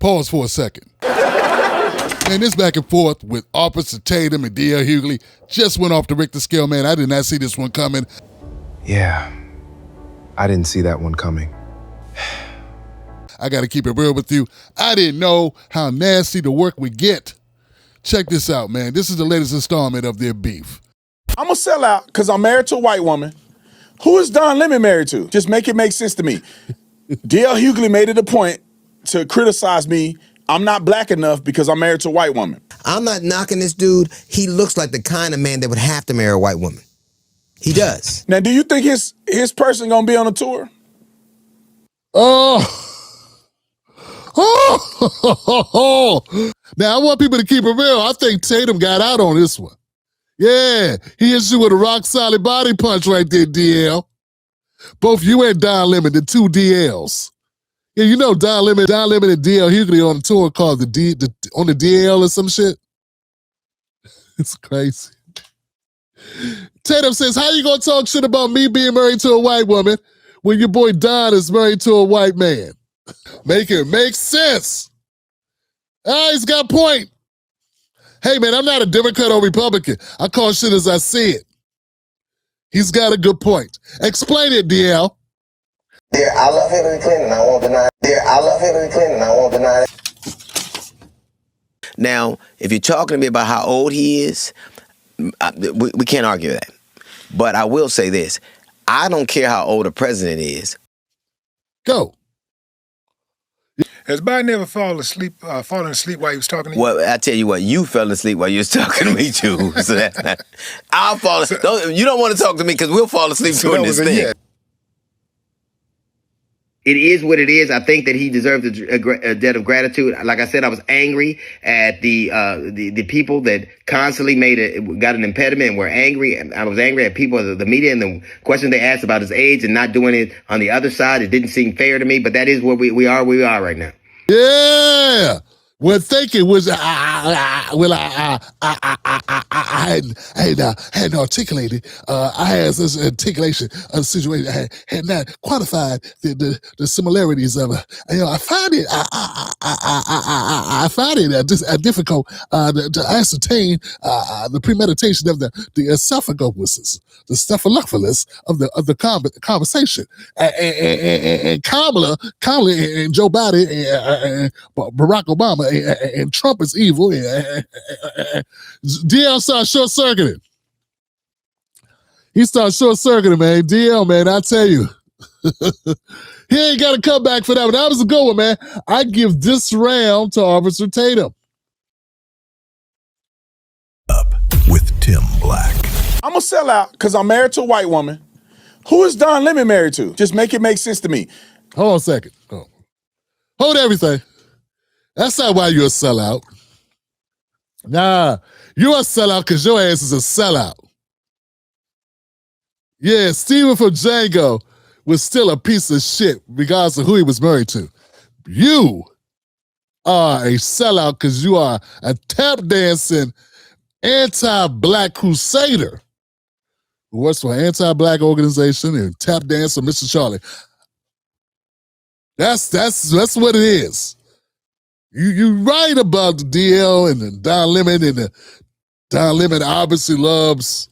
Pause for a second. Man, this back and forth with Officer Tatum and D.L. Hughley just went off the Richter scale, man. I did not see this one coming. Yeah, I didn't see that one coming. I got to keep it real with you. I didn't know how nasty the work would get. Check this out, man. This is the latest installment of their beef. I'm a sellout because I'm married to a white woman. Who is Don Lemon married to? Just make it make sense to me. D.L. Hughley made it a point to criticize me. I'm not black enough because I'm married to a white woman. I'm not knocking this dude. He looks like the kind of man that would have to marry a white woman. He does. Now, do you think his person gonna be on a tour? Oh. Now, I want people to keep it real. I think Tatum got out on this one. Yeah, he hit you with a rock-solid body punch right there, DL. Both you and Don Lemon, the two DLs. Yeah, you know Don Lemon and D.L. Hughley on the tour called on the DL or some shit. It's crazy. Tatum says, how you gonna talk shit about me being married to a white woman when your boy Don is married to a white man? Make it make sense. He's got a point. Hey, man, I'm not a Democrat or Republican. I call shit as I see it. He's got a good point. Explain it, DL. I love Hillary Clinton, I won't deny it. I love Hillary Clinton, I won't deny it. Now, if you're talking to me about how old he is, we can't argue that. But I will say this. I don't care how old a president is. Go. Has Biden ever fallen asleep while he was talking to you? Well, I tell you what, you fell asleep while you was talking to me too. So I'll fall asleep. You don't want to talk to me because we'll fall asleep doing this thing. Yeah. It is what it is. I think that he deserves a debt of gratitude. Like I said, I was angry at the people that constantly got an impediment and were angry. I was angry at people, the media, and the questions they asked about his age and not doing it on the other side. It didn't seem fair to me, but that is where we are right now. Yeah. Well, thinking was I hadn't articulated. I had this articulation of the situation. I had not quantified the similarities of it. I find it I find it difficult to ascertain the premeditation of the esophagus, the cephalophagus of the conversation. And Kamala and Joe Biden and Barack Obama and Trump is evil. DL started short-circuiting. He started short-circuiting, man. DL, man, I tell you. He ain't got to come back for that one. That was a good one, man. I give this round to Officer Tatum. Up with Tim Black. I'm a sellout because I'm married to a white woman. Who is Don Lemon married to? Just make it make sense to me. Hold on a second. Hold everything. That's not why you're a sellout. Nah, you're a sellout because your ass is a sellout. Yeah, Steven from Django was still a piece of shit regardless of who he was married to. You are a sellout because you are a tap dancing anti-black crusader who works for an anti-black organization and tap dancer Mr. Charlie. That's what it is. You right about the DL and the Don Lemon, and the Don Lemon obviously loves,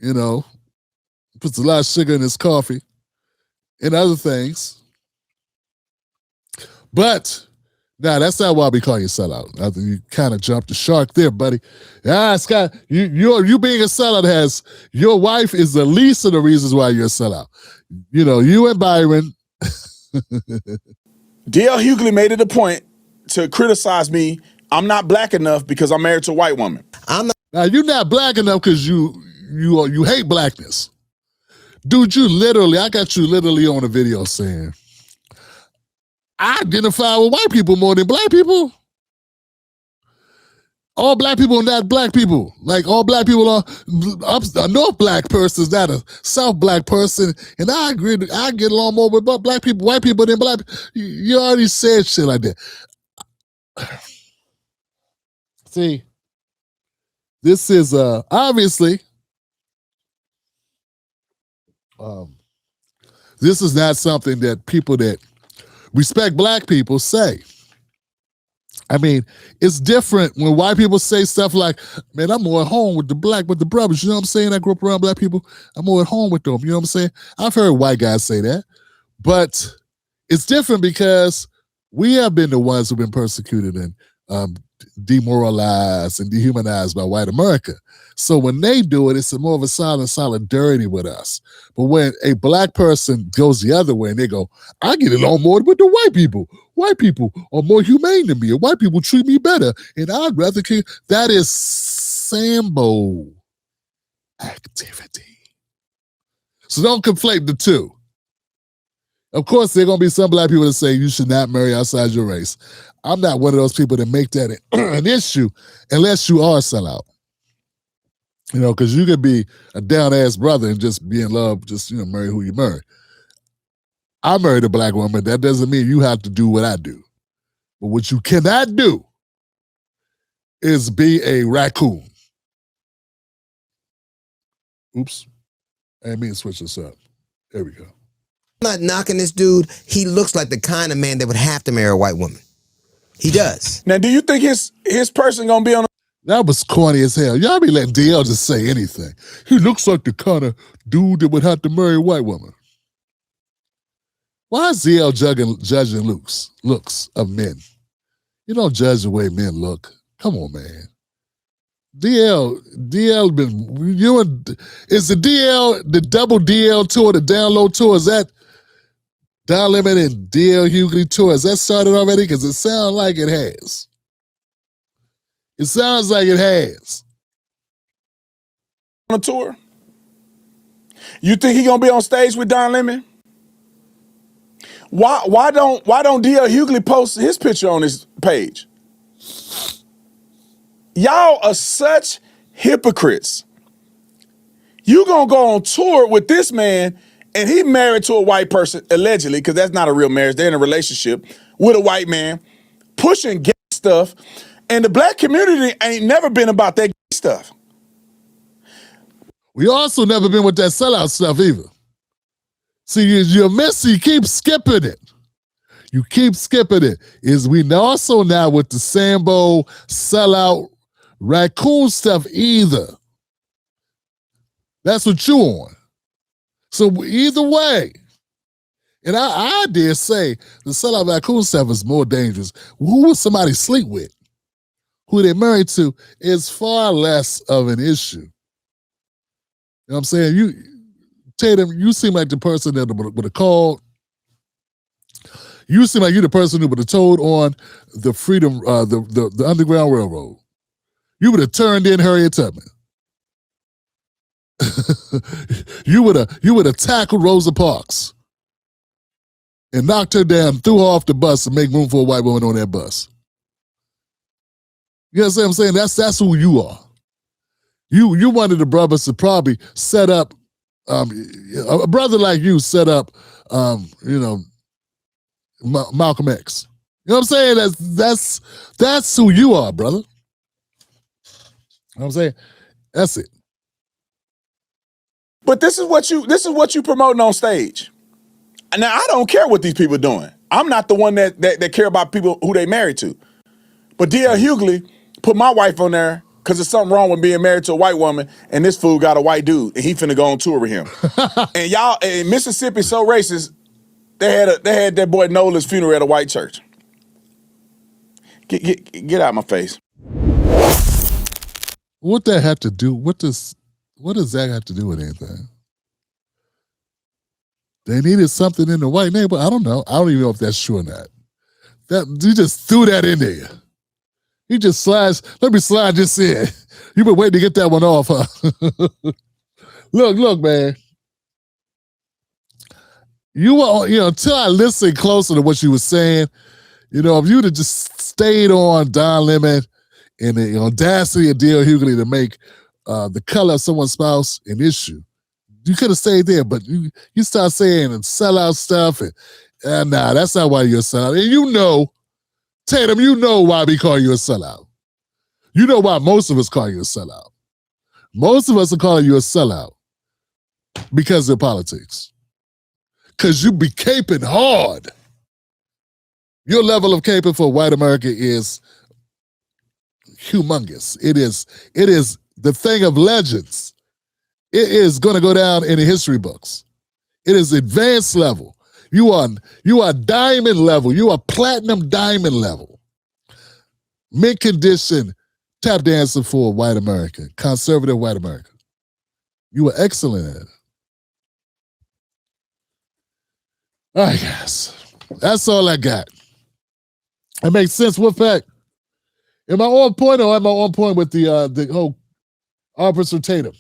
puts a lot of sugar in his coffee and other things. But nah, that's not why we call you a sellout. I think you kind of jumped the shark there, buddy. Scott, you being a sellout your wife is the least of the reasons why you're a sellout. You and Byron. D.L. Hughley made it a point to criticize me. I'm not black enough because I'm married to a white woman. Now, you're not black enough because you hate blackness. Dude, I got you literally on a video saying, I identify with white people more than black people. All black people are not black people. Like, all black people are a North black person is not a South black person. And I agree, I get along more with black people, white people than black people. You already said shit like that. See, this is obviously, this is not something that people that respect black people say. I mean, it's different when white people say stuff like, man, I'm more at home with the brothers. You know what I'm saying? I grew up around black people. I'm more at home with them. You know what I'm saying? I've heard white guys say that. But it's different because we have been the ones who've been persecuted and demoralized and dehumanized by white America. So when they do it, it's more of a silent solidarity with us. But when a black person goes the other way and they go, I get along more with the white people. White people are more humane than me, and white people treat me better, and I'd rather kill. That is Sambo activity. So don't conflate the two. Of course, there are going to be some black people that say you should not marry outside your race. I'm not one of those people that make that an issue unless you are a sellout. You know, because you could be a down-ass brother and just be in love, just, you know, marry who you marry. I married a black woman. That doesn't mean you have to do what I do. But what you cannot do is be a raccoon. Oops. I didn't mean to switch this up. There we go. I'm not knocking this dude. He looks like the kind of man that would have to marry a white woman. He does. Now, do you think his person gonna be on? That was corny as hell. Y'all be letting DL just say anything. He looks like the kind of dude that would have to marry a white woman. Why is DL judging looks of men? You don't judge the way men look. Come on, man. DL been, you and, is the double DL tour, the download tour, is that Don Lemon and DL Hughley tour, has that started already? Because it sounds like it has. It sounds like it has. On a tour? You think he gonna be on stage with Don Lemon? Why don't DL Hughley post his picture on his page? Y'all are such hypocrites. You gonna go on tour with this man and he married to a white person, allegedly, because that's not a real marriage. They're in a relationship with a white man, pushing gay stuff, and the black community ain't never been about that gay stuff. We also never been with that sellout stuff either. See, you're missing, you keep skipping it. You keep skipping it. Is we also now with the Sambo, sellout, raccoon stuff either. That's what you on. So either way, and I dare say the sellout raccoon stuff is more dangerous. Who would somebody sleep with? Who they're married to is far less of an issue. You know what I'm saying? Tatum, you seem like the person that would have called. You seem like you're the person who would have told on the Freedom, the Underground Railroad. You would have turned in Harriet Tubman. you would have tackled Rosa Parks and knocked her down, threw her off the bus, and make room for a white woman on that bus. You know what I'm saying? That's who you are. You wanted the brothers to probably set up, a brother like you set up, Malcolm X. You know what I'm saying? That's who you are, brother. You know what I'm saying? That's it. But this is what you promoting on stage. Now, I don't care what these people are doing. I'm not the one that care about people who they married to. But D.L. Hughley put my wife on there because there's something wrong with being married to a white woman, and this fool got a white dude, and he finna go on tour with him. And y'all, in Mississippi, so racist, they had that boy Nola's funeral at a white church. Get out of my face. What that have to do? What does that have to do with anything? They needed something in the white name, but I don't know. I don't even know if that's true or not. That you just threw that in there. You just slides. Let me slide this in. You've been waiting to get that one off, huh? Look, man. Until I listened closer to what you were saying, if you'd have just stayed on Don Lemon and the audacity of D.L. Hughley to make the color of someone's spouse an issue, you could have stayed there. But you start saying and sellout stuff, and nah, that's not why you're a sellout. And Tatum, you know why we call you a sellout. You know why most of us call you a sellout. Most of us are calling you a sellout because of politics. Because you be caping hard. Your level of caping for white America is humongous. It is the thing of legends. It is going to go down in the history books. It is advanced level. You are diamond level. You are platinum diamond level. Mint condition tap dancing for white America, conservative white America. You were excellent at it. All right, guys. That's all I got. It makes sense. What fact? Am I on point or am I on point with the whole Officer Tatum?